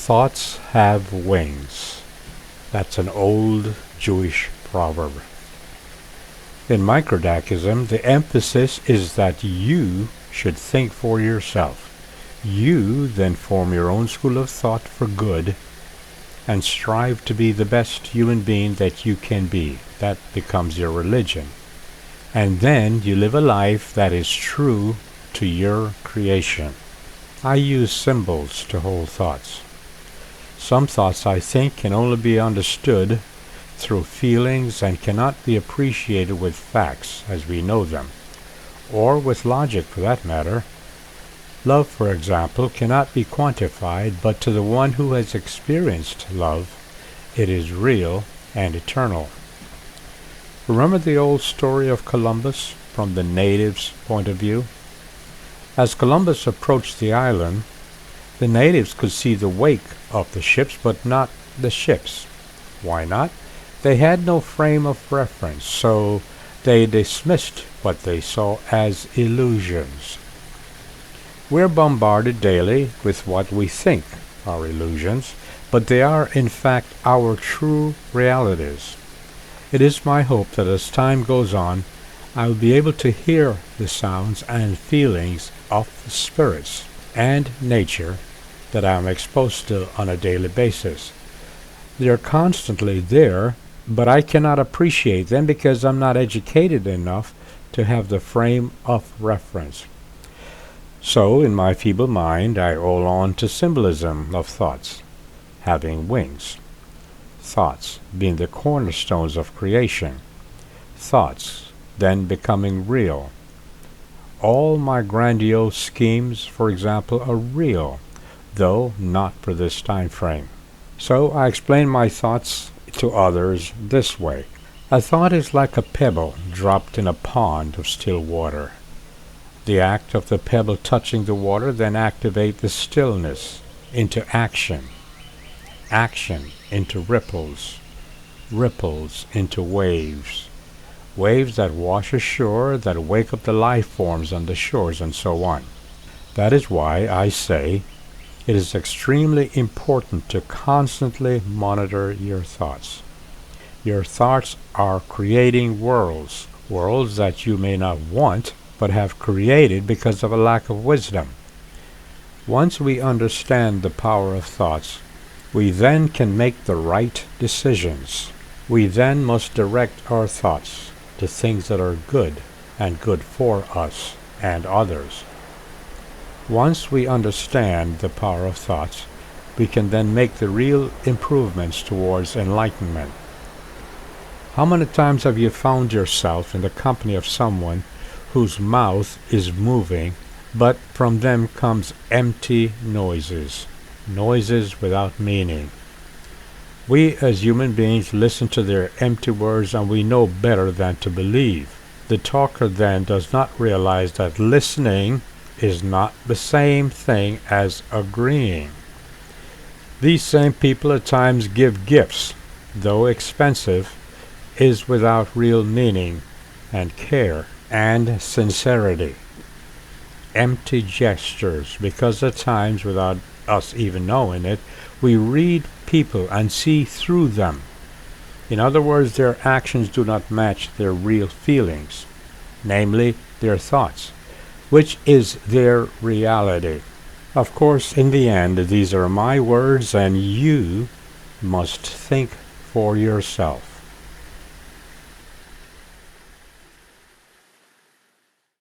Thoughts have wings. That's an old Jewish proverb. In Microdacism, the emphasis is that you should think for yourself. You then form your own school of thought for good and strive to be the best human being that you can be. That becomes your religion. And then you live a life that is true to your creation. I use symbols to hold thoughts. Some thoughts, I think, can only be understood through feelings and cannot be appreciated with facts as we know them, or with logic for that matter. Love, for example, cannot be quantified, but to the one who has experienced love, it is real and eternal. Remember the old story of Columbus from the natives' point of view? As Columbus approached the island, the natives could see the wake of the ships, but not the ships. Why not? They had no frame of reference, so they dismissed what they saw as illusions. We're bombarded daily with what we think are illusions, but they are in fact our true realities. It is my hope that as time goes on, I will be able to hear the sounds and feelings of the spirits and nature that I am exposed to on a daily basis. They are constantly there, but I cannot appreciate them because I'm not educated enough to have the frame of reference. So, in my feeble mind, I hold on to symbolism of thoughts, having wings. Thoughts being the cornerstones of creation. Thoughts then becoming real. All my grandiose schemes, for example, are real, though not for this time frame. So I explain my thoughts to others this way. A thought is like a pebble dropped in a pond of still water. The act of the pebble touching the water then activates the stillness into action, action into ripples, ripples into waves, waves that wash ashore, that wake up the life forms on the shores, and so on. That is why I say it is extremely important to constantly monitor your thoughts. Your thoughts are creating worlds, worlds that you may not want, but have created because of a lack of wisdom. Once we understand the power of thoughts, we then can make the right decisions. We then must direct our thoughts to things that are good and good for us and others. Once we understand the power of thoughts, we can then make the real improvements towards enlightenment. How many times have you found yourself in the company of someone whose mouth is moving, but from them comes empty noises, noises without meaning? We as human beings listen to their empty words, and we know better than to believe. The talker then does not realize that listening is not the same thing as agreeing. These same people at times give gifts, though expensive, is without real meaning and care and sincerity. Empty gestures, because at times, without us even knowing it, we read people and see through them. In other words, their actions do not match their real feelings, namely their thoughts, which is their reality. Of course, in the end, these are my words, and you must think for yourself.